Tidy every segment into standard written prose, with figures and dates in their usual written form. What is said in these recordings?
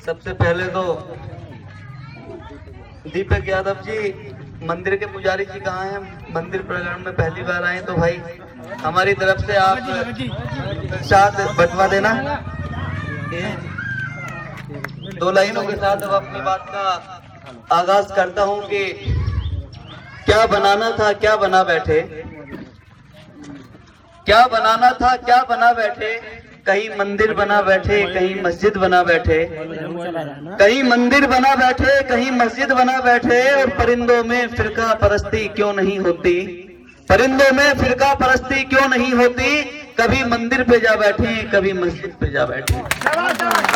सबसे पहले तो दीपक यादव जी, मंदिर के पुजारी जी कहाँ हैं? मंदिर प्रांगण में पहली बार आए तो भाई हमारी तरफ से आप साथ बटवा देना। 2 लाइनों के साथ अब अपनी बात का आगाज करता हूं कि क्या बनाना था क्या बना बैठे, क्या बनाना था क्या बना बैठे, कहीं मंदिर बना बैठे कहीं मस्जिद बना बैठे, कहीं मंदिर बना बैठे कहीं मस्जिद बना बैठे, और परिंदों में फिरका परस्ती क्यों नहीं होती, परिंदों में फिरका परस्ती क्यों नहीं होती, कभी मंदिर पे जा बैठे कभी मस्जिद पे जा बैठे।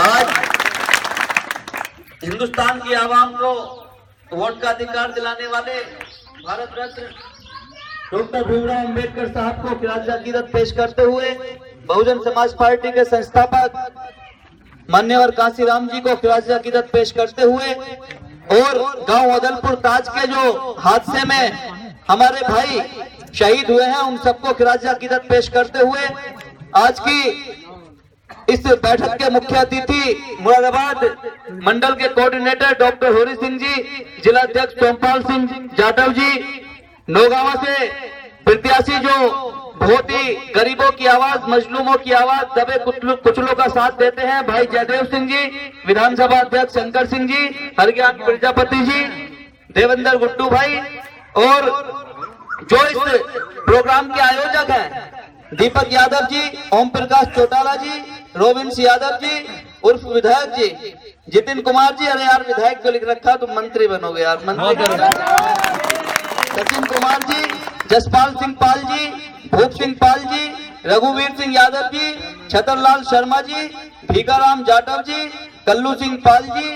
आज हिंदुस्तान की आवाम को वोट का अधिकार दिलाने वाले भारत रत्न डॉक्टर भीमराव अंबेडकर साहब को खिराज अकीदत पेश करते हुए बहुजन समाज पार्टी के संस्थापक मान्यवर कांसीराम जी को खिराज अकीदत पेश करते हुए, और गांव अदलपुर ताज के जो हादसे में हमारे भाई शहीद हुए हैं उन सबको खिराज अकीदत पेश करते हुए, आज की इस बैठक के मुख्य अतिथि मुरादाबाद मंडल के कोऑर्डिनेटर डॉक्टर होरी सिंह जी, जिला अध्यक्ष सोमपाल सिंह जाटव जी, नौगांवा से प्रत्याशी जो बहुत ही गरीबों की आवाज, मजलूमों की आवाज, दबे कुचलों का साथ देते हैं, भाई जयदेव सिंह जी, विधानसभा अध्यक्ष शंकर सिंह जी, हरज्ञान प्रजापति जी, देवेंद्र गुड्डू भाई, और जो इस प्रोग्राम के आयोजक हैं दीपक यादव जी, ओम प्रकाश चौटाला जी, रोबिन्स यादव जी उर्फ विधायक जी, जितिन कुमार जी, अरे यार विधायक को लिख रखा तुम मंत्री बनोगे यार, मंत्री सचिन कुमार जी, जसपाल सिंह पाल जी, भूप सिंह पाल जी, रघुवीर सिंह यादव जी, छतरलाल शर्मा जी, भीखाराम जाटव जी, कल्लू सिंह पाल जी,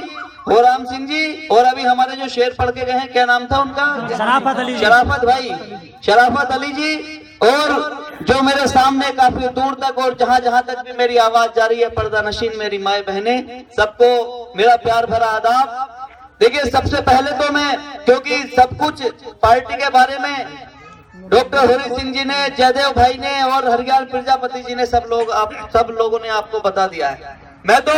होराम सिंह जी, और अभी हमारे जो शेर पढ़ के गए हैं क्या नाम था उनका? शराफत भाई, शराफत अली जी, और जो मेरे सामने काफी दूर तक और जहां जहां तक भी मेरी आवाज जा रही है, पर्दा नशीन मेरी माए बहने, सबको मेरा प्यार भरा आदाब। देखिए सबसे पहले तो मैं, क्योंकि सब कुछ पार्टी के बारे में डॉक्टर होरी सिंह जी ने, जयदेव भाई ने और हरज्ञान प्रजापति जी ने सब लोगों ने आपको बता दिया है। मैं तो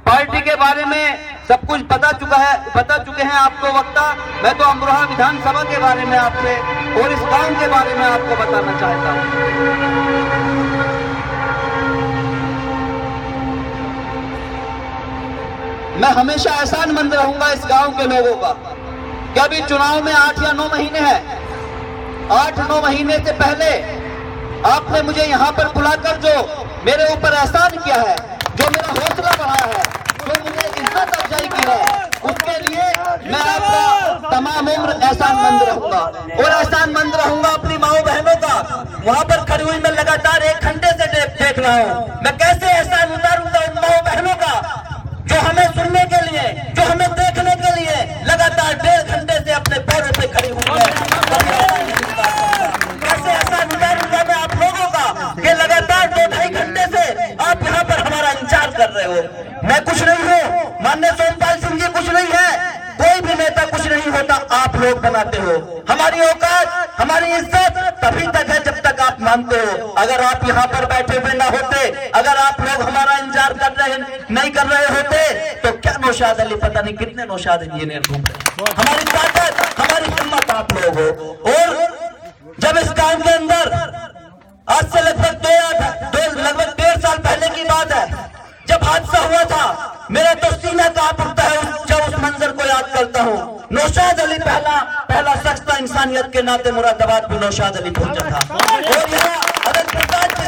पार्टी के बारे में सब कुछ बता चुके हैं आपको वक्ता। मैं तो अमरोहा विधानसभा के बारे में आपसे और इस गांव के बारे में आपको बताना चाहता हूं। मैं हमेशा एहसानमंद रहूंगा इस गांव के लोगों का कि अभी चुनाव में 8 या 9 महीने हैं। 8-9 महीने से पहले आपने मुझे यहाँ पर बुलाकर जो मेरे ऊपर एहसान किया है, जो मेरा हौसला बढ़ाया है, जो मुझे इज्जत अफजाई की है, उसके लिए मैं आपका तमाम उम्र एहसानमंद रहूंगा, और एहसानमंद रहूंगा अपनी माओ बहनों का। वहां पर खड़ी हुई मैं लगातार 1 घंटे से देख रहा हूँ, मैं कैसे एहसान उतारूंगा उन माओ बहनों का जो हमें सुनने के लिए, जो हमें देखने के लिए लगातार 1.5 घंटे से अपने पैरों पे खड़ी हुई है। कैसे एहसान उतारूंगा मैं आप लोगों का कि लगातार 2-2.5 घंटे से आप यहाँ पर हमारा इंतजार कर रहे हो। मैं कुछ नहीं हूँ, माननीय सोमपाल सिंह जी कुछ नहीं है, कोई भी नेता कुछ नहीं होता, आप लोग बनाते हो। हमारी औकात, हमारी इज्जत तभी तक है जब तक आप मानते हो। अगर आप यहाँ पर बैठे हुए ना होते, अगर आप लोग हमारा इंतजार नहीं कर रहे होते, तो क्या नौशाद अली, पता नहीं कितने नौशाद इंजीनियर घूम रहे। हमारी ताकत, हमारी हिम्मत आप लोग हो। और जब इस गांव के अंदर आज से लगभग 1.5 साल पहले की बात है, जब हादसा हुआ था, मेरा तो सीना कांप उठता है जब उस मंजर को याद करता हूँ। नौशाद अली पहला शख्स था इंसानियत के नाते मुरादाबाद में नौशाद अली पहुंचा था, और यहाँ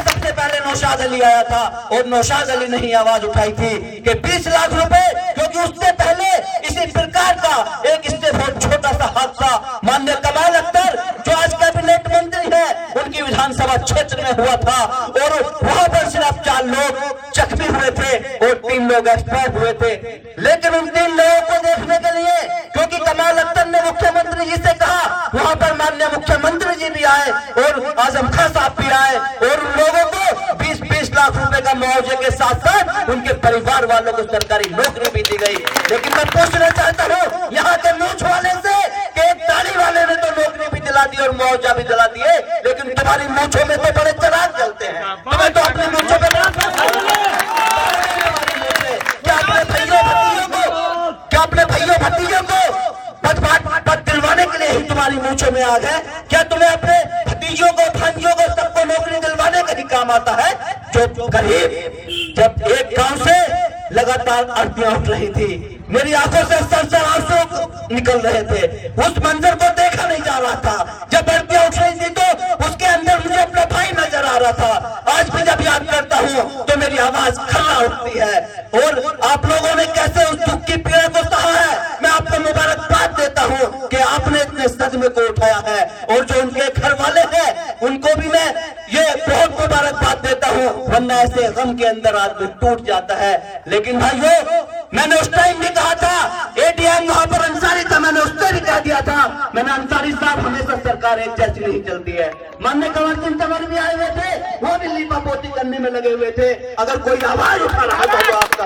सबसे पहले नौशाद अली आया था, और नौशाद अली ने ही आवाज उठाई थी कि 20 लाख रुपए, क्योंकि उससे पहले इसी प्रकार का एक इससे बहुत छोटा सा हादसा माननीय कमाल अख्तर जो आज कैबिनेट मंत्री है, उनकी विधानसभा क्षेत्र में हुआ था, और वहां पर सिर्फ 4 लोग जख्मी हुए थे और 3 लोग एक्सपायर हुए थे। लेकिन उन 3 लोगों को देखने के लिए, क्योंकि कमाल अख्तर ने मुख्यमंत्री जी से कहा, वहां पर माननीय मुख्यमंत्री जी भी आए और आजम खान साहब भी आए, और उन लोगों को 20-20 लाख रुपए का मुआवजे के साथ साथ उनके परिवार वालों को सरकारी नौकरी भी दी गई। लेकिन मैं पूछना चाहता हूँ यहाँ के मूंछ वाले से कि एक ताली वाले ने तो नौकरी भी दिला दी और मुआवजा भी दिला दिए, लेकिन तुम्हारी मूंछों में तो बड़े चिराग जलते हैं, तुम्हें तो अपनी मूंछों पे क्या अपने भैया तुम्हारी मूंछों में आग है? क्या तुम्हें अपने भतीजों को, भांजियों को, सबको नौकरी दिलवाने का ही काम आता है? जो गरीब, जब एक गांव से लगातार आरतियां उठ रही थी, मेरी आंखों से सरसर आंसू निकल रहे थे, उस मंजर को देखा नहीं जा रहा था। जब आरतियां उठ रही थी तो उसके अंदर मुझे अपना भाई नजर आ रहा था। आज भी जब याद करता हूँ तो मेरी आवाज खर्रा उठती है। और आप लोगों ने कैसे उस दुख की पीड़ा को सहा है, मैं आपको मुबारकबाद देता हूँ कि आपने इतने सदमे को उठाया है। और जो उनके घर वाले हैं उनको भी मैं ये बहुत मुबारकबाद देता हूँ, वरना ऐसे गम के अंदर आदमी टूट जाता है। लेकिन भाइयों, मैंने उस टाइम भी कहा था, एडीएम वहां पर अंसारी था, मैंने उससे भी कह दिया था, मैंने अंसारी साहब हमेशा सरकार एक जैसी नहीं चलती है। माननीय कंवर सिंह तंवर भी आए हुए थे, वो भी लीपा पोती करने में लगे हुए थे। अगर कोई आवाज उठा रहा था तो आपका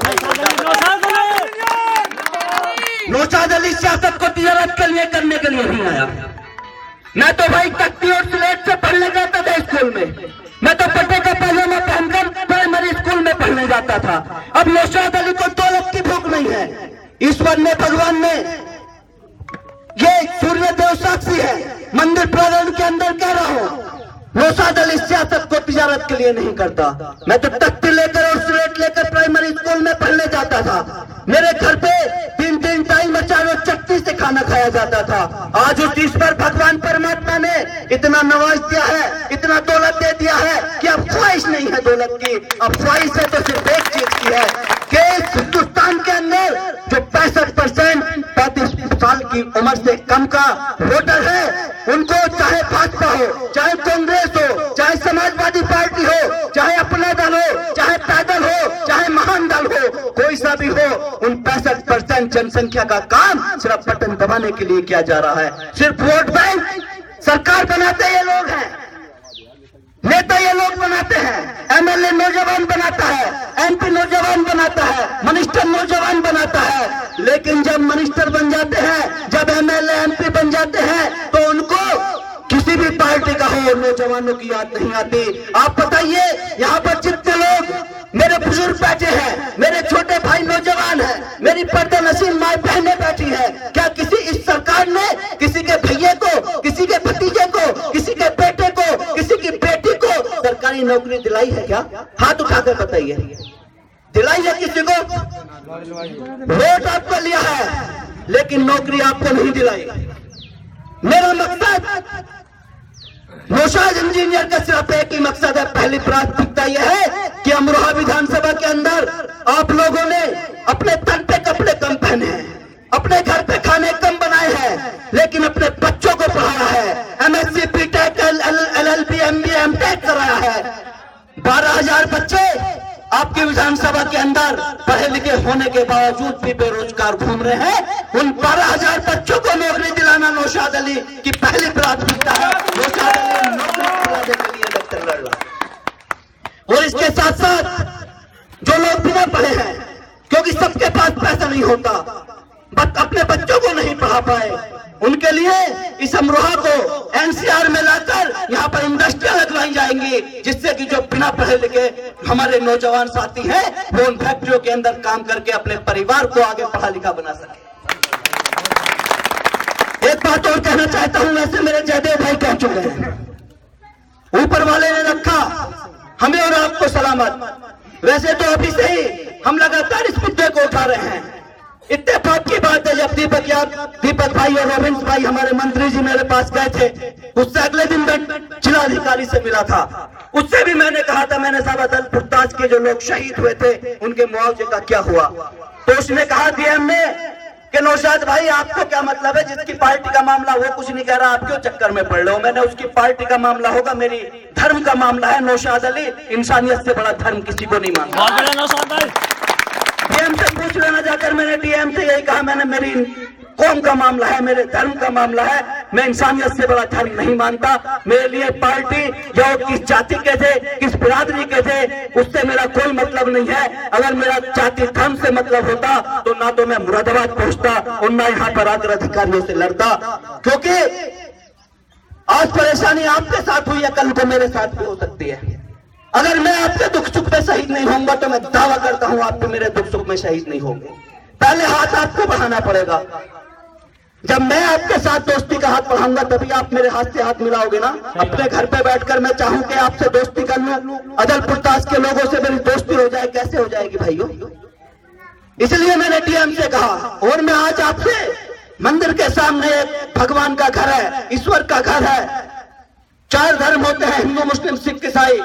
नौशाद अली सियासत को तिजारत के लिए करने के लिए नहीं आया। मैं तो भाई तख्ती और स्लेट से पढ़ने जाता था स्कूल में, मैं तो पट्टे का पैजामा पहनकर प्राइमरी स्कूल में पढ़ने जाता था। अब नौशाद अली को दौलत की भूख नहीं है। ईश्वर ने, भगवान ने, ये सूर्य देव साक्षी है, मंदिर प्रांगण के अंदर कह रहा हूं, नौशाद अली सियासत को तिजारत के लिए नहीं करता। मैं तो तख्ती लेकर और स्लेट लेकर प्राइमरी स्कूल में पढ़ने जाता था। मेरे घर पे 3 टाइम अचार और चटनी से खाना खाया जाता था। आज उस ईश्वर भगवान परमात्मा ने इतना नवाज दिया है, इतना दौलत दे दिया है कि अब ख्वाहिश नहीं है दौलत की, अब ख्वाहिश है तो सिर्फ एक चीज की है कि हिंदुस्तान के अंदर जो 65% 35 साल की उम्र से कम का वोटर है, उनको चाहे भाजपा हो, चाहे कांग्रेस हो, चाहे समाजवादी पार्टी हो, चाहे अपना दल हो, चाहे पैदल हो, चाहे महान दल हो, कोई सा भी हो, उन 65% जनसंख्या का काम सिर्फ बटन दबाने के लिए किया जा रहा है। सिर्फ वोट बैंक सरकार बनाते ये लोग हैं, नेता ये लोग बनाते हैं, एमएलए नौजवान बनाता है, एमपी नौजवान बनाता है, मिनिस्टर नौजवान बनाता है। लेकिन जब मिनिस्टर बन जाते हैं, जब एमएलए एमपी बन जाते हैं, तो उनको किसी भी पार्टी का हो नौजवानों की याद नहीं आती। आप बताइए, यहाँ पर जितने लोग मेरे बुजुर्ग बैठे हैं, मेरे छोटे भाई नौजवान हैं, मेरी पर्दा नसीब माए बहनें बैठी हैं, क्या किसी इस सरकार ने किसी के भैया को, किसी के भतीजे को, किसी के बेटे को, किसी की बेटी को सरकारी नौकरी दिलाई है क्या? हाथ उठाकर बताइए, दिलाई है किसी को? वोट आपको लिया है लेकिन नौकरी आपको नहीं दिलाई। मेरा मकसद नौशाद इंजीनियर का सिर्फ एक ही मकसद है, पहली प्राथमिकता यह है कि अमरोहा विधानसभा के अंदर आप लोगों ने अपने तन पे कपड़े कम पहने हैं, अपने घर पे खाने कम बनाए हैं, लेकिन अपने बच्चों को पढ़ाया है, MSc, BTech, LLB, MBA, MTech कराया है। 12,000 बच्चे आपकी विधानसभा के अंदर पढ़े लिखे होने के बावजूद भी बेरोजगार घूम रहे हैं। उन 12,000 बच्चों को नौकरी दिलाना नौशाद अली की पहली प्राथमिकता है। नौशाद अली नौकरी दिलाने के लिए इलेक्शन लड़ रहा। और इसके साथ साथ जो लोग बिना पढ़े हैं, क्योंकि सबके पास पैसा नहीं होता, बट अपने बच्चों को नहीं पढ़ा पाए, उनके लिए इस अमरोहा को एनसीआर में लाकर यहाँ पर इंडस्ट्रियां लगवाई जाएंगी, जिससे कि जो बिना पढ़े लिखे हमारे नौजवान साथी हैं वो उन फैक्ट्रियों के अंदर काम करके अपने परिवार को आगे पढ़ा लिखा बना सके। एक बात और कहना चाहता हूं, वैसे मेरे जयदेव भाई कह चुके हैं, ऊपर वाले ने रखा हमें और आपको सलामत। वैसे तो अभी से ही हम लगातार इस मुद्दे को उठा रहे हैं। इत्तेफाक की बात है, जब दीपक भाई और रविंद्र भाई हमारे मंत्री जी मेरे पास गए थे, उससे अगले दिन मैं जिलाधिकारी से मिला था। उससे भी मैंने कहा था, मैंने साहब दलपुरताज के जो लोग शहीद हुए थे उनके मुआवजे का क्या हुआ? तो उसने कहा डीएम ने कि नौशाद भाई आपको क्या मतलब है, जिसकी पार्टी का मामला वो कुछ नहीं कह रहा, आप क्यों चक्कर में पड़ रहे हो? मैंने उसकी पार्टी का मामला होगा, मेरी धर्म का मामला है। नौशाद अली इंसानियत से बड़ा धर्म किसी को नहीं मानता। डीएम से पूछ लेना जाकर, मैंने डीएम से यही कहा, मैंने मेरी कौम का मामला है, मेरे धर्म का मामला है, मैं इंसानियत से बड़ा धर्म नहीं मानता। मेरे लिए पार्टी या किस जाति के थे, किस बिरादरी के थे, उससे मेरा कोई मतलब नहीं है। अगर मेरा जाति धर्म से मतलब होता तो ना तो मैं मुरादाबाद पहुंचता और ना यहाँ पर आकर अधिकारियों से लड़ता। क्योंकि आज परेशानी आपके साथ हुई है, कल को मेरे साथ भी हो सकती है। अगर मैं आपके दुख सुख में शहीद नहीं होऊंगा तो मैं दावा करता हूं आप भी मेरे दुख सुख में शहीद नहीं होंगे। पहले हाथ आपको बढ़ाना पड़ेगा। जब मैं आपके साथ दोस्ती का हाथ बढ़ाऊंगा तभी आप मेरे हाथ से हाथ मिलाओगे ना। अपने घर पे बैठकर मैं चाहूं कि आपसे दोस्ती कर लूं, अदलपुर ताज के लोगों से मेरी दोस्ती हो जाए, कैसे हो जाएगी भाइयों? इसलिए मैंने डीएम से कहा, और मैं आज आपसे, मंदिर के सामने एक भगवान का घर है, ईश्वर का घर है, 4 धर्म होते हैं, हिंदू मुस्लिम सिख ईसाई,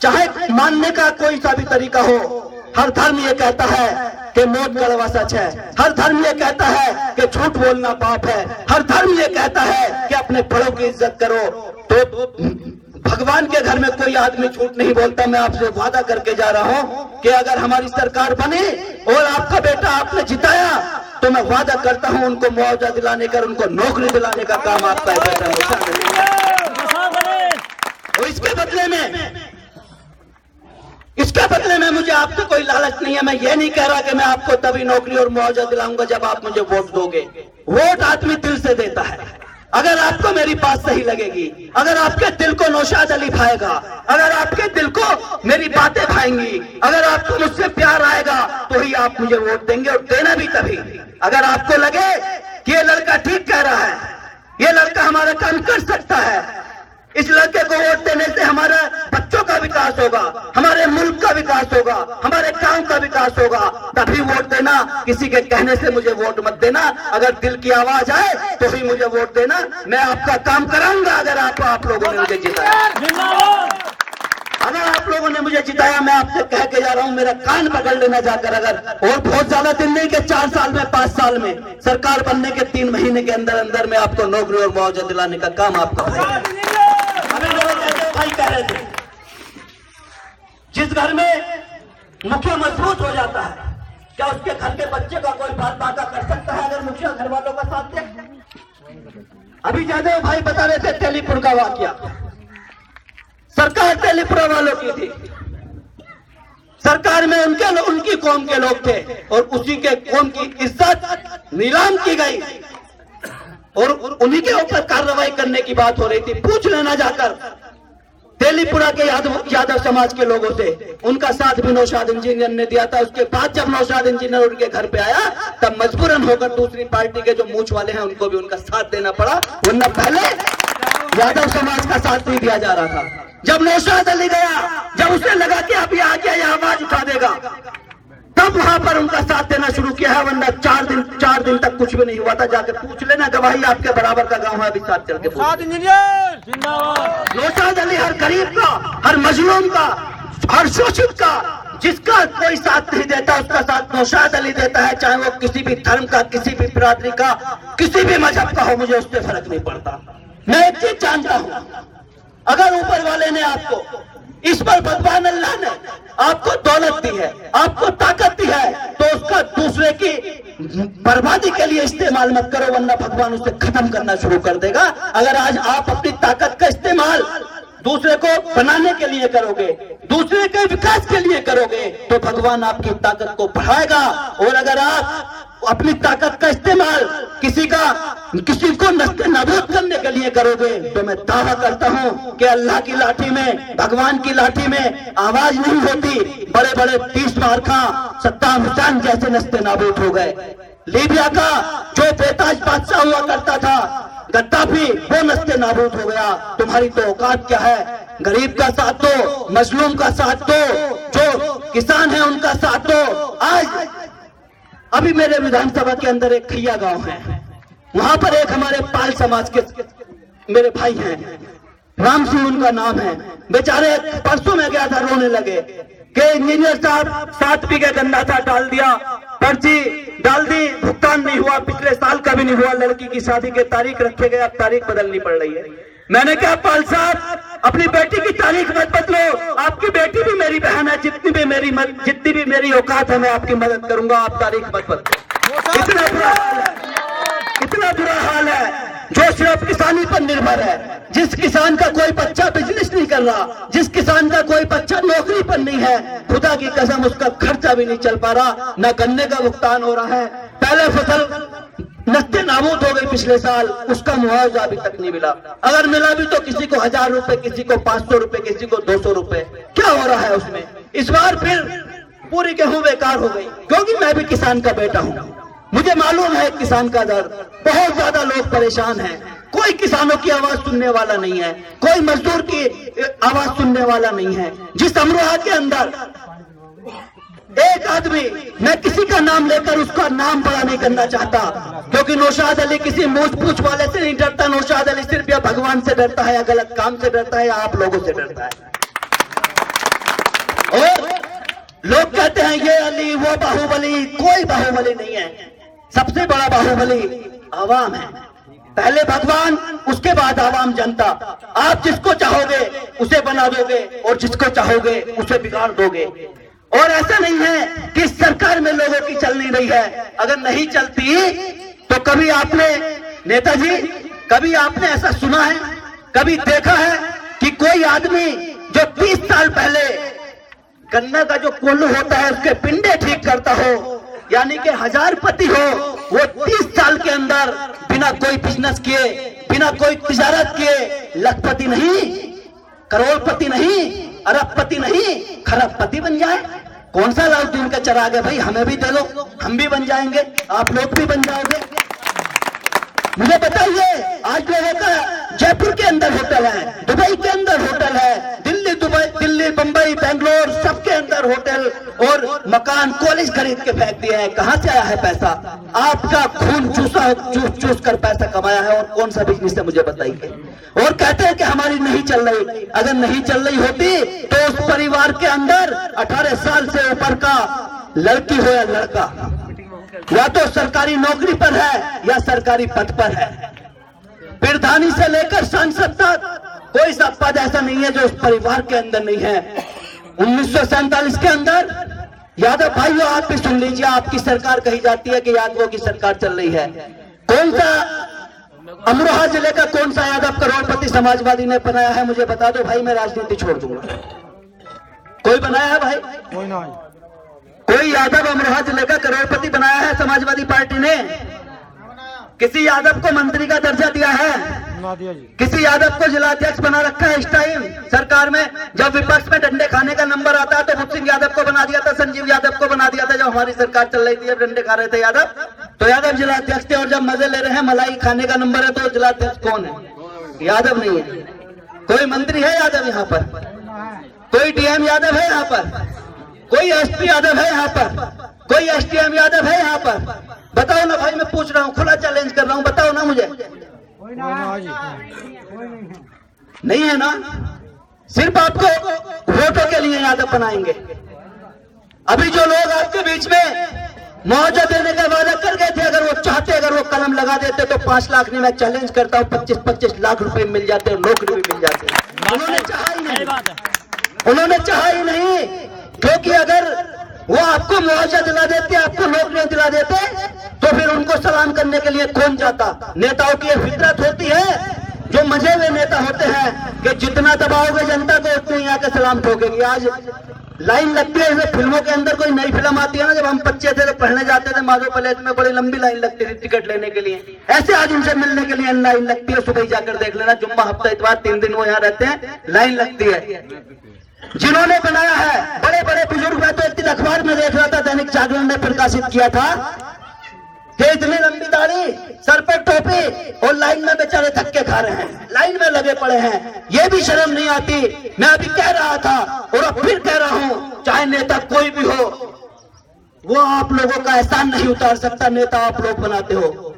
चाहे मानने का कोई सा भी तरीका हो, हर धर्म ये कहता है कि मौत कड़वा सच है, हर धर्म ये कहता है कि झूठ बोलना पाप है, हर धर्म ये कहता है कि अपने बड़ों की इज्जत करो। तो भगवान के घर में कोई आदमी झूठ नहीं बोलता। मैं आपसे वादा करके जा रहा हूं कि अगर हमारी सरकार बनी और आपका बेटा आपने जिताया तो मैं वादा करता हूं उनको मुआवजा दिलाने का, उनको नौकरी दिलाने का काम आपका बेटा हमेशा करेगा। और इसके बदले में मुझे आपसे कोई लालच नहीं है। मैं ये नहीं कह रहा कि मैं आपको तभी नौकरी और मुआवजा दिलाऊंगा जब आप मुझे वोट दोगे। वोट आदमी दिल से देता है। अगर आपको मेरी बात सही लगेगी, अगर आपके दिल को नौशाद अली भाएगा, अगर आपके दिल को मेरी बातें भाएंगी, अगर आपको मुझसे प्यार आएगा तो ही आप मुझे वोट देंगे, और देना भी तभी। अगर आपको लगे कि ये लड़का ठीक कह रहा है, ये लड़का हमारा काम कर सकता है, इस लड़के को वोट देने से हमारे बच्चों का विकास होगा, हमारे मुल्क का विकास होगा, हमारे गांव का विकास होगा, तभी वोट देना। किसी के कहने से मुझे वोट मत देना। अगर दिल की आवाज आए तो ही मुझे वोट देना। मैं आपका काम कराऊंगा अगर आप लोगों ने मुझे जिताया। अगर आप लोगों ने मुझे जिताया, मैं आपसे कह के जा रहा हूं, मेरा कान पकड़ लेना जाकर। अगर और बहुत ज्यादा दिन नहीं कि 4 साल में, 5 साल में, सरकार बनने के 3 महीने के अंदर अंदर में आपको नौकरी और मुआवजा दिलाने का काम आपका होगा। भाई कह रहे थे, जिस घर में मुखिया मजबूत हो जाता है, क्या उसके घर के बच्चे का कोई बात बाका कर सकता है अगर मुखिया घर वालों का साथ दे? अभी जयदेव भाई बता रहे थे तेलीपुर का वाकया। सरकार तेलीपुरा वालों की थी, सरकार में उनकी कौम के लोग थे, और उसी के कौम की इज्जत नीलाम की गई, और उन्हीं के ऊपर कार्रवाई करने की बात हो रही थी। पूछ लेना जाकर तेलीपुरा के यादव समाज के लोगों से। उनका साथ भी नौशाद इंजीनियर ने दिया था। उसके बाद जब नौशाद इंजीनियर उनके घर पे आया तब मजबूरन होकर दूसरी पार्टी के जो मूछ वाले हैं उनको भी उनका साथ देना पड़ा, वरना पहले यादव समाज का साथ नहीं दिया जा रहा था। जब नौशाद अली गया, जब उसे लगा कि अब ये आ गया, ये आवाज उठा देगा, तब वहां पर उनका साथ देना शुरू किया है, वरना 4 दिन तक कुछ भी नहीं हुआ था। जाकर पूछ लेना, गवाही आपके बराबर का गांव है, अभी साथ चल के नौशाद अली हर गरीब का, हर मजलूम का, हर शोषित का, जिसका कोई साथ नहीं देता उसका साथ नौशाद अली देता है, चाहे वो किसी भी धर्म का, किसी भी बिरादरी का, किसी भी मजहब का हो, मुझे उससे फर्क नहीं पड़ता। मैं एक चीज जानता हूं, अगर ऊपर वाले ने आपको, ईश्वर भगवान अल्लाह ने आपको दौलत दी है, आपको ताकत दी है, तो उसका दूसरे की बर्बादी के लिए इस्तेमाल मत करो, वरना भगवान उसे खत्म करना शुरू कर देगा। अगर आज आप अपनी ताकत का इस्तेमाल दूसरे को बनाने के लिए करोगे, दूसरे के विकास के लिए करोगे, तो भगवान आपकी ताकत को बढ़ाएगा। और अगर आप अपनी ताकत का इस्तेमाल किसी को नस्ते नाबूद करने के लिए करोगे, तो मैं दावा करता हूं कि अल्लाह की लाठी में, भगवान की लाठी में आवाज नहीं होती। बड़े बड़े 30 मार्का सद्दाम हुसैन जैसे नस्ते नाबूद हो गए। लीबिया का जो बेताज बादशाह हुआ करता था गद्दाफी, वो नस्ते नाबूद हो गया। तुम्हारी तो औकात क्या है? गरीब का साथ दो, मजलूम का साथ दो, जो किसान है उनका साथ दो। आज अभी मेरे विधानसभा के अंदर एक खैया गांव है, वहां पर एक हमारे पाल समाज के मेरे भाई हैं, राम सिंह उनका नाम है। बेचारे परसों में गया था, रोने लगे कि इंजीनियर साहब 7 बीघे गन्ना था, डाल दिया, पर्ची डाल दी, भुगतान नहीं हुआ, पिछले साल का भी नहीं हुआ, लड़की की शादी के तारीख रखे गए, अब तारीख बदलनी पड़ रही है। मैंने कहा पाल साहब, अपनी बेटी की तारीख मत बदलो, आपकी बेटी भी मेरी बहन है, जितनी भी मेरी औकात है मैं आपकी मदद करूंगा, आप तारीख मत बदलो। इतना बुरा हाल है, इतना बुरा हाल है, जो सिर्फ किसानी पर निर्भर है। जिस किसान का कोई बच्चा बिजनेस नहीं कर रहा, जिस किसान का कोई बच्चा नौकरी पर नहीं है, खुदा की कसम उसका खर्चा भी नहीं चल पा रहा, न गन्ने का भुगतान हो रहा है। पहले फसल नस्ते नाबूद हो गई पिछले साल, उसका मुआवजा अभी तक नहीं मिला। अगर मिला भी तो किसी को 1000 रुपए, किसी को 500 रुपए, किसी को 200 रुपए। क्या हो रहा है उसमें? इस बार फिर पूरी गेहूं बेकार हो गई, क्योंकि मैं भी किसान का बेटा हूं। मुझे मालूम है किसान का दर्द, बहुत ज्यादा लोग परेशान हैं, कोई किसानों की आवाज सुनने वाला नहीं है, कोई मजदूर की आवाज सुनने वाला नहीं है। जिस अमरोहा के अंदर एक आदमी, मैं किसी का नाम लेकर उसका नाम बड़ा नहीं करना चाहता, क्योंकि नौशाद अली किसी मूछ पूछ वाले से नहीं डरता। नौशाद अली सिर्फ या भगवान से डरता है, या गलत काम से डरता है, या आप लोगों से डरता है। और लोग कहते हैं ये अली वो बाहुबली, कोई बाहुबली नहीं है। सबसे बड़ा बाहुबली आवाम है। पहले भगवान, उसके बाद आवाम, जनता। आप जिसको चाहोगे उसे बना दोगे और जिसको चाहोगे उसे बिगाड़ दोगे। और ऐसा नहीं है कि सरकार में लोगों की चल नहीं रही है। अगर नहीं चलती तो कभी आपने, नेताजी, कभी आपने ऐसा सुना है, कभी देखा है कि कोई आदमी जो 30 साल पहले गन्ना का जो कोल्हू होता है उसके पिंडे ठीक करता हो, यानी कि हजारपति हो, वो 30 साल के अंदर बिना कोई बिजनेस किए, बिना कोई तिजारत किए लखपति नहीं, करोड़पति नहीं, अरबपति नहीं, खरबपति बन जाए? कौन सा लाल दिन का चराग है भाई? हमें भी दे दो, हम भी बन जाएंगे, आप लोग भी बन जाओगे। मुझे बताइए, आज लोगों का जयपुर के अंदर होटल है, दुबई के अंदर होटल है, दिल्ली, बंबई, बेंगलोर, सबके अंदर होटल और मकान, कॉलेज खरीद के फेंक दिए हैं। कहां से आया है पैसा? आपका खून चूस कर पैसा कमाया है। और कौन सा बिजनेस है मुझे बताइए? और कहते हैं कि हमारी नहीं चल रही। अगर नहीं चल रही होती तो उस परिवार के अंदर 18 साल से ऊपर का लड़की हो या लड़का, या तो सरकारी नौकरी पर है या सरकारी पद पर है। प्रधानी से लेकर सांसद तक कोई सा पद ऐसा नहीं है जो उस परिवार के अंदर नहीं है। 1947 के अंदर, यादव भाइयों आप भी सुन लीजिए, आपकी सरकार कही जाती है कि यादवों की सरकार चल रही है। कौन सा अमरोहा जिले का कौन सा यादव करोड़पति समाजवादी ने बनाया है? मुझे बता दो भाई, मैं राजनीति छोड़ दूंगा। कोई बनाया है भाई? कोई नहीं। कोई यादव अमरोहा जिले का करोड़पति बनाया है समाजवादी पार्टी ने? किसी यादव को मंत्री का दर्जा दिया है? किसी यादव को जिलाध्यक्ष बना रखा है इस टाइम सरकार में? जब विपक्ष में डंडे खाने का नंबर आता है तो मुख सिंह यादव को बना दिया था, संजीव यादव को बना दिया था। जब हमारी सरकार चल रही थी, जब डंडे खा रहे थे यादव, तो यादव जिलाध्यक्ष थे। और जब मजे ले रहे हैं, मलाई खाने का नंबर है, तो जिलाध्यक्ष कौन है? यादव नहीं है। कोई मंत्री है यादव यहाँ पर? कोई डीएम यादव है यहाँ पर? कोई एसपी यादव है यहाँ पर? कोई एसडीएम यादव है यहाँ पर? बताओ ना भाई, मैं पूछ रहा हूँ, खुला चैलेंज कर रहा हूँ, बताओ ना मुझे। नहीं है ना? सिर्फ आपको वोटों के लिए यादव बनाएंगे। अभी जो लोग आपके बीच में मुआवजा देने का वादा कर गए थे, अगर वो चाहते, अगर वो कलम लगा देते तो 5 लाख नहीं, मैं चैलेंज करता हूँ 25-25 लाख रुपए मिल जाते और नौकरी भी मिल जाती। उन्होंने चाहा ही नहीं, उन्होंने चाहा ही नहीं, क्योंकि अगर वो आपको मुआवजा दिला देते, आपको नौकरियां दिला देते, तो फिर उनको सलाम करने के लिए कौन जाता? नेताओं की फितरत होती है, जो मजे हुए नेता होते हैं कि जितना दबाओगे जनता को उतनी ही आके सलाम ठोकेगी। आज लाइन लगती है, जैसे फिल्मों के अंदर कोई नई फिल्म आती है ना, जब हम बच्चे थे तो पढ़ने जाते थे माधव पैलेस में, बड़ी लंबी लाइन लगती थी टिकट लेने के लिए। ऐसे आज उनसे मिलने के लिए लाइन लगती है। सुबह जाकर देख लेना, जुम्मा, हफ्ता, इतवार, 3 दिन वो यहाँ रहते हैं, लाइन लगती है। जिन्होंने बनाया है बड़े बड़े बुजुर्ग, मैं तो एक दिन अखबार में देख रहा था, दैनिक जागरण ने प्रकाशित किया था कि इतनी लंबी दाढ़ी, सर पर टोपी, और लाइन में बेचारे धक्के खा रहे हैं, लाइन में लगे पड़े हैं। ये भी शर्म नहीं आती? मैं अभी कह रहा था और अब फिर कह रहा हूं, चाहे नेता कोई भी हो, वो आप लोगों का एहसान नहीं उतार सकता। नेता आप लोग बनाते हो।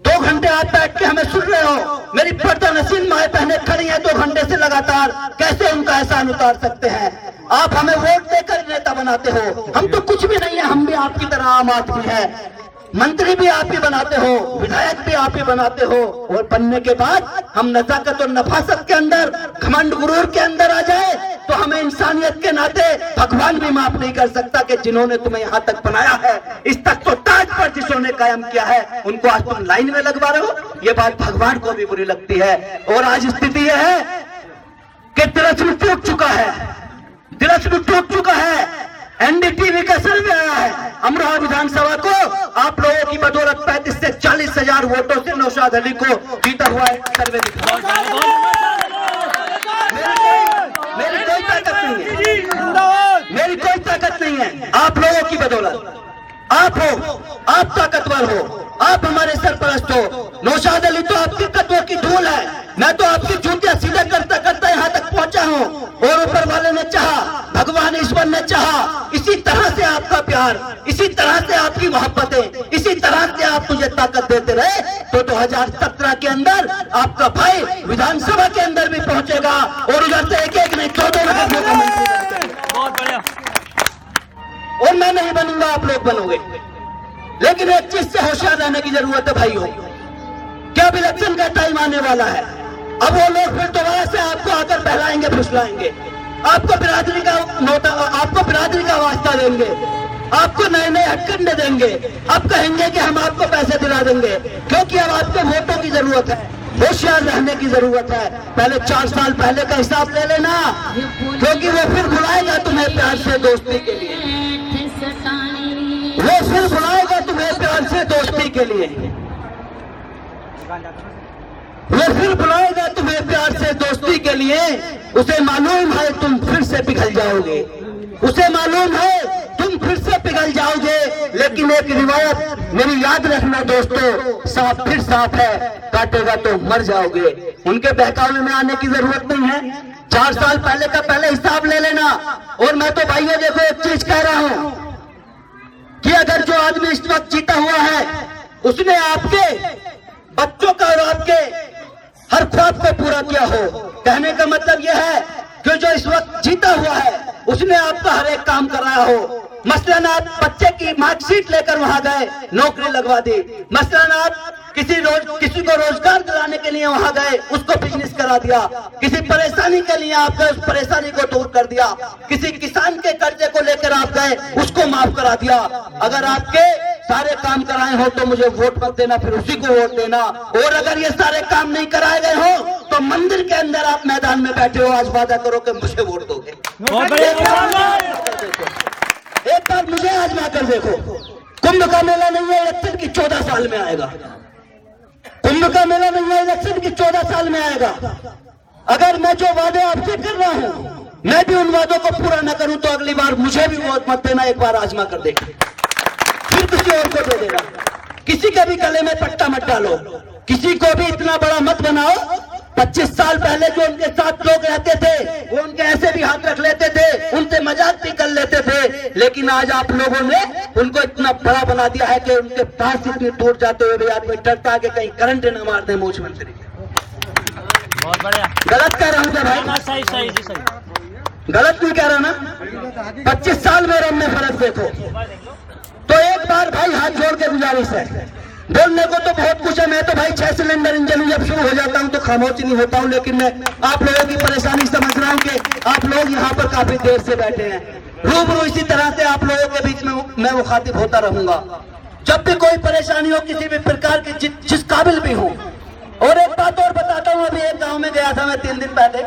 2 घंटे आप बैठ के हमें सुन रहे हो, मेरी पर्दा नसीन माए बहने खड़ी हैं 2 घंटे से लगातार, कैसे उनका एहसान उतार सकते हैं? आप हमें वोट देकर नेता बनाते हो। हम तो कुछ भी नहीं है, हम भी आपकी तरह आम आदमी है। मंत्री भी आप ही बनाते हो, विधायक भी आप ही बनाते हो, और बनने के बाद हम नजाकत और नफासत के अंदर, घमंड गुरूर के अंदर आ जाए तो हमें इंसानियत के नाते भगवान भी माफ नहीं कर सकता कि जिन्होंने तुम्हें यहाँ तक बनाया है, इस तक तो ताज पर जिन्होंने कायम किया है, उनको आज तुम लाइन में लगवा रहे हो। ये बात भगवान को भी बुरी लगती है। और आज स्थिति यह है कि तिरस्म टूट चुका है, तिरस्म टूट चुका है। एनडीटीवी का सर्वे आया है, अमरोहा विधानसभा को आप लोगों की बदौलत 35 से 40 हजार वोटों से नौशाद अली को जीता हुआ है। सर्वे दिखा, मेरी कोई ताकत नहीं है, मेरी कोई ताकत नहीं है, आप लोगों की बदौलत। आप हो, आप ताकतवर हो, आप हमारे सरपरस्त हो। नौशाद अली तो आपके कदमों की धूल है। मैं तो आपकी जूतियां सीधा करता करता यहाँ तक पहुंचा हूँ, और ऊपर वाले ने चाहा, भगवान ईश्वर ने चाहा, इसी तरह से आपका प्यार, इसी तरह से आपकी मोहब्बतें, इसी तरह से आप मुझे ताकत देते रहे तो 2017 के अंदर आपका भाई विधानसभा के अंदर भी पहुंचेगा, और उधर से एक एक नहीं 2-2 नगर का मंत्री बनेगा। बहुत बढ़िया। और मैं नहीं बनूंगा, आप लोग बनोगे। लेकिन एक चीज से होशियार रहने की जरूरत है भाइयों, क्या अब इलेक्शन का टाइम आने वाला है। अब वो लोग फिर दोबारा से आपको आकर बहलाएंगे, फुसलाएंगे, आपको बिरादरी का नोटा, आपको बिरादरी का वास्ता देंगे, आपको नए नए हथकंडे देंगे, अब कहेंगे कि हम आपको पैसे दिला देंगे, क्योंकि अब आपको वोटों की जरूरत है। होशियार रहने की जरूरत है। पहले 4 साल पहले का हिसाब ले लेना, क्योंकि वो फिर बुलाएगा तुम्हें प्यार से दोस्ती के लिए, वो फिर बुलाएगा तुम्हें प्यार से दोस्ती के लिए, वो फिर बुलाएगा तुम्हें प्यार से दोस्ती के लिए। उसे मालूम है तुम फिर से पिघल जाओगे, उसे मालूम है तुम फिर से पिघल जाओगे। लेकिन एक रिवायत मेरी याद रखना दोस्तों, सांप फिर सांप है, काटेगा तो मर जाओगे। उनके बहकावे में आने की जरूरत नहीं है। 4 साल पहले का पहले हिसाब ले लेना। और मैं तो भाइयों देखो एक चीज कह रहा हूं कि अगर जो आदमी इस वक्त जीता हुआ है, उसने आपके बच्चों का और आपके हर ख्वाब को पूरा किया हो। कहने का मतलब यह है कि जो इस वक्त जीता हुआ है, उसने आपका हर एक काम कराया हो। मसलन आप बच्चे की मार्कशीट लेकर वहां गए, नौकरी लगवा दी। मसलन आप किसी को रोजगार दिलाने के लिए वहां गए, उसको बिजनेस करा दिया। किसी परेशानी के लिए आप गए, उस परेशानी को दूर कर दिया। किसी किसान के कर्जे को लेकर आप गए, उसको माफ करा दिया। अगर आपके सारे काम कराए हो तो मुझे वोट मत देना, फिर उसी को वोट देना। और अगर ये सारे काम नहीं कराए गए हो तो मंदिर के अंदर आप मैदान में बैठे हो, आज वादा करो कि मुझे वोट दोगे। एक बार मुझे आजमा कर देखो। कुंभ का मेला नहीं है, इलेक्शन की 14 साल में आएगा। कुंभ का मेला नहीं है, इलेक्शन की 14 साल में आएगा। अगर मैं जो वादे आपसे कर रहा हूं, मैं भी उन वादों को पूरा न करूं तो अगली बार मुझे भी वोट मत देना। एक बार आजमा कर देखिए, फिर किसी और को दे देना। किसी के भी गले में पट्टा मत डालो, किसी को भी इतना बड़ा मत बनाओ। 25 साल पहले जो उनके साथ लोग रहते थे, वो उनके ऐसे भी हाथ रख लेते थे, उनसे मजाक भी कर लेते थे। लेकिन आज आप लोगों ने उनको इतना बड़ा बना दिया है कि उनके पास इतनी दूर जाते हुए भी आदमी डरता है कि कहीं करंट न मार दे मुख्यमंत्री। बहुत बढ़िया। गलत कह रहा हूँ क्या भाई? सही सही जी, सही। गलत नहीं कह रहा ना? 25 साल में और में फर्क देखो। तो एक बार भाई हाथ जोड़ के गुजारिश है, बोलने को तो बहुत कुछ है। मैं तो भाई 6 सिलेंडर इंजन जब शुरू हो जाता हूं तो खामोश नहीं होता हूं, लेकिन मैं आप लोगों की परेशानी समझ रहा हूं कि आप लोग यहां पर काफी देर से बैठे हैं। रूबरू इसी तरह से आप लोगों के बीच में मैं मुखातिब होता रहूंगा। जब भी कोई परेशानी हो किसी भी प्रकार की, जिस काबिल भी हो। और एक बात और बताता हूं, अभी एक गाँव में गया था मैं 3 दिन पहले।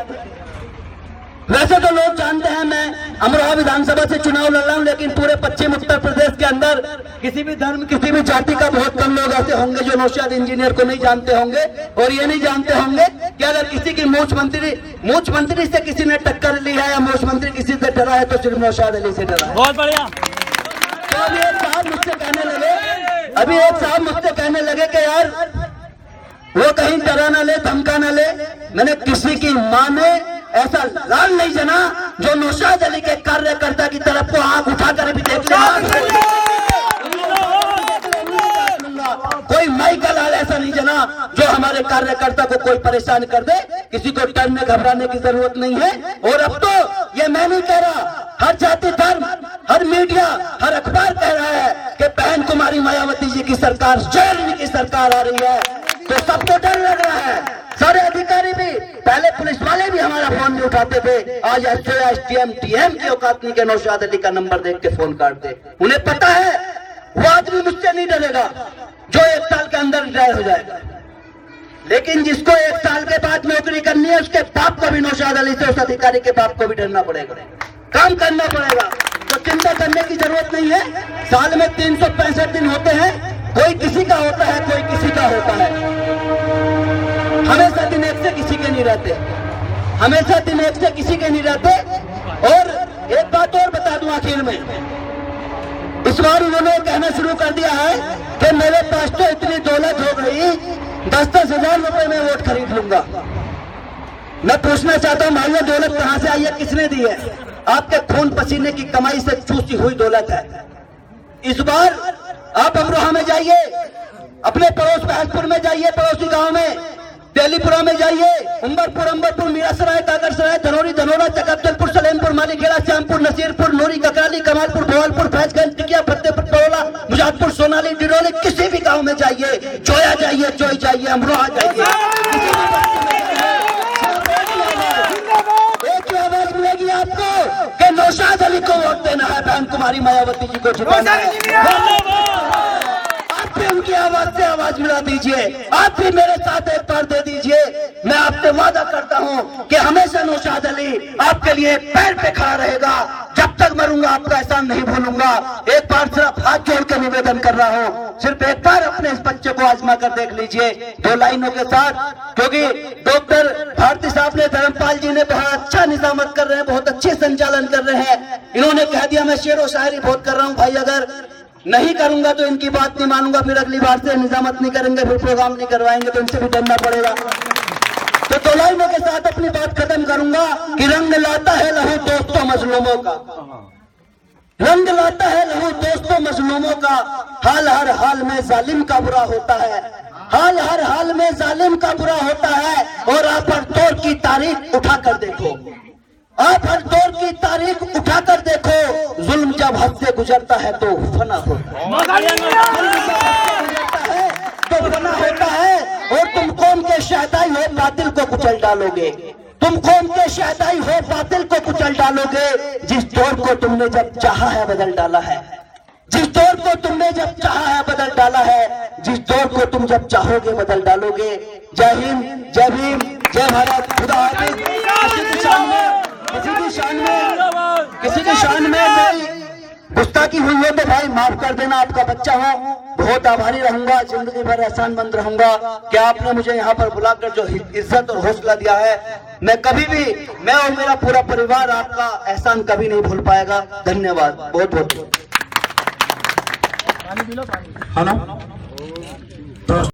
वैसे तो लोग जानते हैं मैं अमरोहा विधानसभा से चुनाव लड़ रहा हूं, लेकिन पूरे पश्चिम उत्तर प्रदेश के अंदर किसी भी धर्म, किसी भी जाति का बहुत कम लोग ऐसे होंगे जो नौशाद इंजीनियर को नहीं जानते होंगे। और ये नहीं जानते होंगे कि अगर किसी की मुख्यमंत्री से किसी ने टक्कर ली है या मुख्यमंत्री किसी से डरा है तो सिर्फ नौशाद अली से डरा है। बहुत बढ़िया। तो अभी एक साहब मुझसे कहने लगे कि यार वो कहीं डरा ना ले, धमका ना ले। मैंने किसी की माँ ने ऐसा लाल नहीं जना जो नौशाद अली के कार्यकर्ता की तरफ को आंख उठाकर भी देख ले। कोई माई का लाल ऐसा नहीं जना जो हमारे कार्यकर्ता को कोई परेशान कर दे। किसी को डरने घबराने की जरूरत नहीं है। और अब तो ये मैं नहीं कह रहा, हर जाति धर्म, हर मीडिया, हर अखबार कह रहा है कि बहन कुमारी मायावती जी की सरकार, जय की सरकार आ रही है। तो सबको डर लग रहा है। सारे अधिकारी भी, पहले पुलिस वाले भी हमारा फोन नहीं उठाते थे, आज SDM TM की औकात नहीं के नौशाद अली का नंबर देख के फोन काटते। उन्हें पता है वो आदमी मुझसे नहीं डरेगा जो 1 साल के अंदर रिटायर हो जाएगा। लेकिन जिसको 1 साल के बाद नौकरी करनी है, उसके बाप को भी नौशाद अली से, उस अधिकारी के बाप को भी डरना पड़ेगा, काम करना पड़ेगा। तो चिंता करने की जरूरत नहीं है। साल में 365 दिन होते हैं, कोई किसी का होता है, कोई किसी का होता है। हमेशा दिन एक से किसी के नहीं रहते, हमेशा दिन एक से किसी के नहीं रहते। और एक बात और बता दूं आखिर में, इस बार उन्होंने कहना शुरू कर दिया है कि मेरे पास तो इतनी दौलत हो गई, 10-10 हजार रुपए में वोट खरीद लूंगा। मैं पूछना चाहता हूं भाइयों, दौलत कहां से आई है, किसने दी है? आपके खून पसीने की कमाई से चूसी हुई दौलत है। इस बार आप अमरोहा में जाइए, अपने पड़ोस भैंसपुर में जाइए, पड़ोसी गांव में, तेलीपुरा में जाइए, उम्बरपुर, अंबरपुर, मीरासराय, कागरसराय, धनौरी, धनौरा, चकबजलपुर, सलेमपुर, मालीखेड़ा, श्यामपुर, नसीरपुर, नूरी, ककराली, कमालपुर, भोवालपुर, फैजगंज, टिकिया, फतेहपुर, टोला, मुजफ्फरपुर, सोनाली, डिडौली, किसी भी गांव में जाइए, जोया जाइए, जोई जाइए, अमरोहा जाइए, एक ही आवाज मिलेगी आपको कि नौशाद अली को वोट देना है, बहन कुमारी मायावती जी को जिताना है। आप भी उनकी आवाज से आवाज मिला दीजिए, आप भी मेरे साथ एक बार दे दीजिए। मैं आपसे वादा करता हूं कि हमेशा नौशाद अली आपके लिए पैर पे खड़ा रहेगा, जब तक मरूंगा आपका एहसान नहीं भूलूंगा। एक बार सिर्फ हाथ जोड़ कर निवेदन कर रहा हूं, सिर्फ एक बार अपने इस बच्चे को आजमा कर देख लीजिए 2 लाइनों के साथ, क्योंकि डॉक्टर भारती साहब ने, धर्मपाल जी ने बहुत अच्छा निजामत कर रहे हैं, बहुत अच्छे संचालन कर रहे हैं। इन्होंने कह दिया मैं शेर व शायरी बहुत कर रहा हूं, भाई अगर नहीं करूंगा तो इनकी बात नहीं मानूंगा, फिर अगली बार से निजामत नहीं करेंगे, फिर प्रोग्राम नहीं करवाएंगे, तो इनसे भी डरना पड़ेगा। तो 2 लाइनों के साथ अपनी बात खत्म करूंगा कि रंग लाता है लहू दोस्तों मजलूमों का, रंग लाता है लहू दोस्तों मजलूमों का, हाल हर हाल में जालिम का बुरा होता है, हाल हर हाल में जालिम का बुरा होता है। और आप हर दौर की तारीख उठाकर देखो, आप हर दौर की तारीख उठाकर देखो, जुल्म जब हद से गुजरता है तो फना होता है, तो फना होता है। और तुम कौम के शहदाई हो, बातिल को कुचल डालोगे, तुम कौम के शहदाई हो, बातिल को कुचल डालोगे। जिस दौर को तुमने जब चाहा है बदल डाला है, जिस दौर को तुमने जब चाहा है बदल डाला है, जिस दौर को तुम जब चाहोगे बदल डालोगे। जय हिंद, जय भीम, जय भारत, खुदा हाफिज। किसी की शान में कोई गुस्ताखी हुई हो तो भाई माफ कर देना, आपका बच्चा हो, बहुत आभारी रहूंगा, जिंदगी भर एहसानमंद रहूंगा कि आपने मुझे यहाँ पर बुलाकर जो इज्जत और हौसला दिया है। मैं कभी भी, मैं और मेरा पूरा परिवार आपका एहसान कभी नहीं भूल पाएगा। धन्यवाद, बहुत बहुत।